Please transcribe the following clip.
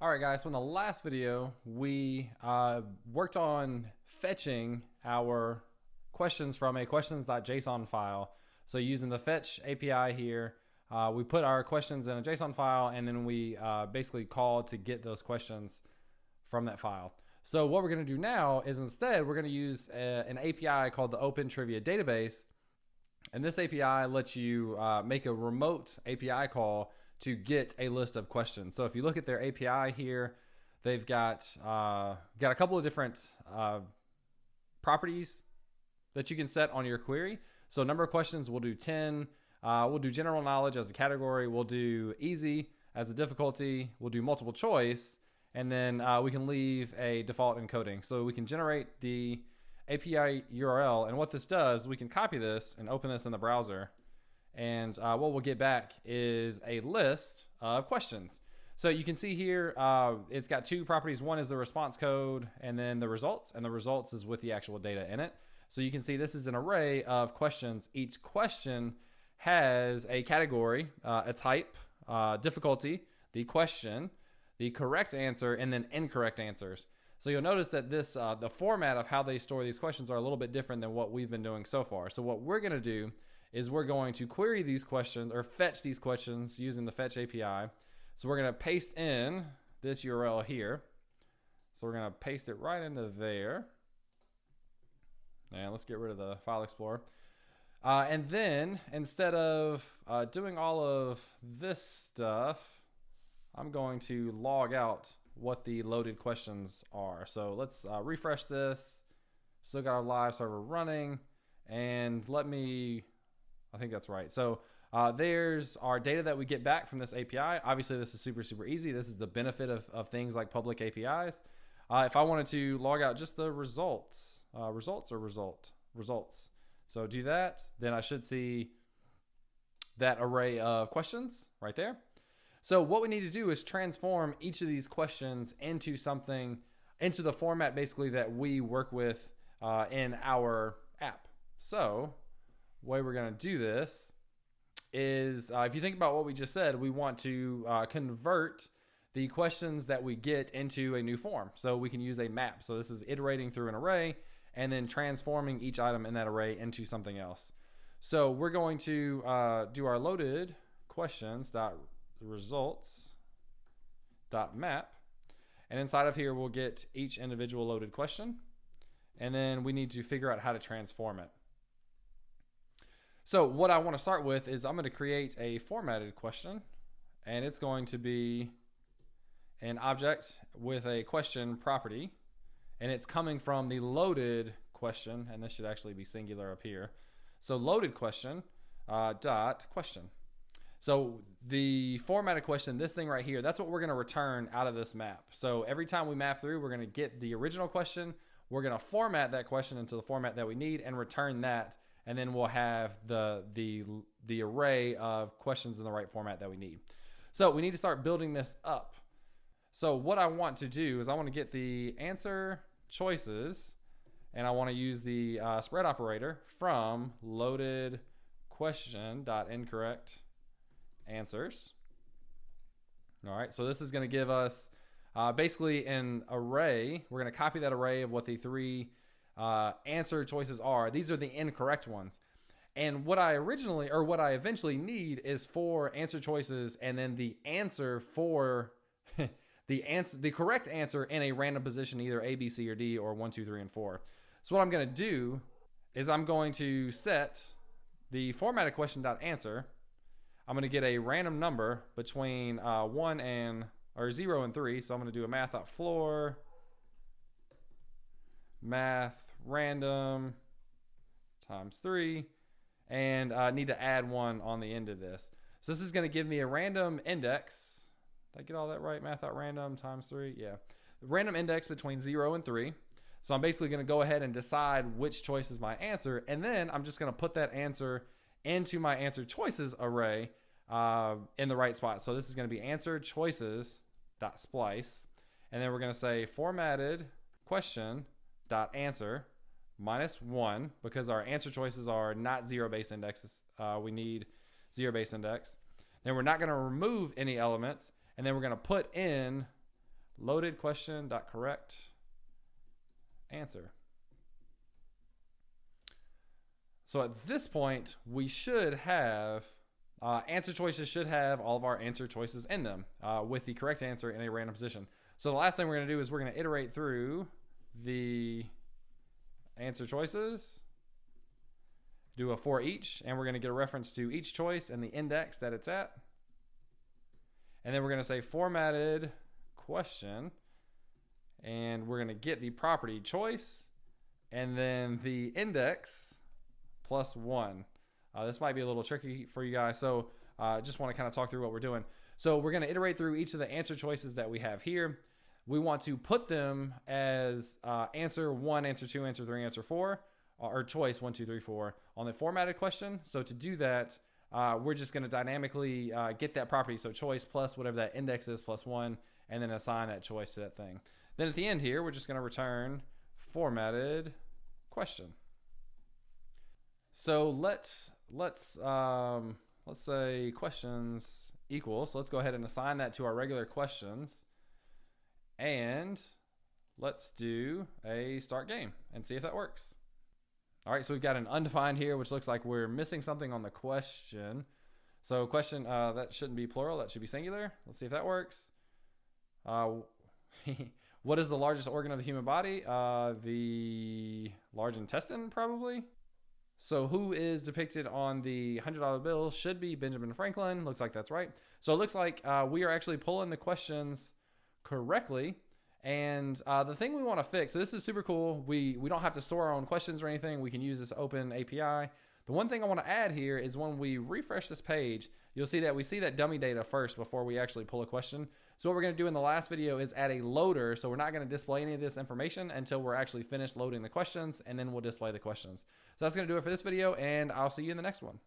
All right, guys, so in the last video, we worked on fetching our questions from a questions.json file. So using the fetch API here, we put our questions in a JSON file, and then we basically called to get those questions from that file. So what we're going to do now is instead we're going to use an API called the Open Trivia Database. And this API lets you make a remote API call to get a list of questions. So if you look at their API here, they've got a couple of different properties that you can set on your query. So number of questions, we'll do 10. We'll do general knowledge as a category. We'll do easy as a difficulty. We'll do multiple choice. And then we can leave a default encoding. So we can generate the API URL. And what this does, we can copy this and open this in the browser. And what we'll get back is a list of questions. So you can see here, it's got two properties. One is the response code and then the results. And the results is with the actual data in it. So you can see this is an array of questions. Each question has a category, a type, difficulty, the question, the correct answer, and then incorrect answers. So you'll notice that this, the format of how they store these questions are a little bit different than what we've been doing so far. So what we're going to do is we're going to query these questions or fetch these questions using the fetch API. So we're going to paste in this URL here. So we're going to paste it right into there. And let's get rid of the file explorer. And then instead of doing all of this stuff, I'm going to log out what the loaded questions are. So let's refresh this. Still got our live server running. And I think that's right. So there's our data that we get back from this API. Obviously, this is super easy. This is the benefit of things like public APIs. If I wanted to log out just the results, results. So do that, then I should see that array of questions right there. So what we need to do is transform each of these questions into the format basically that we work with in our app. So the way we're going to do this is, if you think about what we just said, we want to convert the questions that we get into a new form. So we can use a map. So this is iterating through an array and then transforming each item in that array into something else. So we're going to do our loaded questions.results.map. And inside of here, we'll get each individual loaded question. And then we need to figure out how to transform it. So what I want to start with is I'm going to create a formatted question, and it's going to be an object with a question property, and it's coming from the loaded question, and this should actually be singular up here. So loaded question dot question. So the formatted question, this thing right here, that's what we're going to return out of this map. So every time we map through, we're going to get the original question. We're going to format that question into the format that we need and return that. And then we'll have the array of questions in the right format that we need. So we need to start building this up. So what I want to do is I want to get the answer choices, and I want to use the spread operator from loaded question.incorrect answers. All right, so this is going to give us basically an array. We're going to copy that array of what the three answer choices are. These are the incorrect ones. And what I eventually need is 4 answer choices and then the answer for the correct answer in a random position, either A, B, C, or D, or 1, 2, 3, and 4. So what I'm going to do is I'm going to set the formatted question.answer. I'm going to get a random number between 0 and 3. So I'm going to do a math.floor, math random times 3, and I need to add 1 on the end of this. So this is going to give me a random index. Did I get all that right? Math.random times 3. Yeah. Random index between 0 and 3. So I'm basically going to go ahead and decide which choice is my answer. And then I'm just going to put that answer into my answer choices array in the right spot. So this is going to be answer choices.splice. And then we're going to say formatted question.answer -1, because our answer choices are not 0-based indexes. We need 0-based index. Then we're not going to remove any elements. And then we're going to put in loaded question dot correct answer. So at this point, we should have answer choices should have all of our answer choices in them with the correct answer in a random position. So the last thing we're going to do is we're going to iterate through the answer choices, do a for each, and we're going to get a reference to each choice and the index that it's at. And then we're going to say formatted question, and we're going to get the property choice and then the index +1. This might be a little tricky for you guys, so just want to kind of talk through what we're doing. So we're going to iterate through each of the answer choices that we have here. We want to put them as answer 1, answer 2, answer 3, answer 4, or choice 1, 2, 3, 4 on the formatted question. So to do that, we're just going to dynamically get that property, so choice plus whatever that index is +1, and then assign that choice to that thing. Then at the end here, we're just going to return formatted question. So let's say questions equal. So let's go ahead and assign that to our regular questions, and let's do a start game and see if that works. All right, so we've got an undefined here, which looks like we're missing something on the question. So question, that shouldn't be plural, that should be singular. Let's see if that works. What is the largest organ of the human body? The large intestine, probably. So who is depicted on the $100 bill should be Benjamin Franklin. Looks like that's right. So it looks like we are actually pulling the questions correctly. And the thing we want to fix, so this is super cool. We don't have to store our own questions or anything. We can use this open API. The one thing I want to add here is when we refresh this page, you'll see that we see that dummy data first before we actually pull a question. So what we're going to do in the last video is add a loader. So we're not going to display any of this information until we're actually finished loading the questions, and then we'll display the questions. So that's going to do it for this video, and I'll see you in the next one.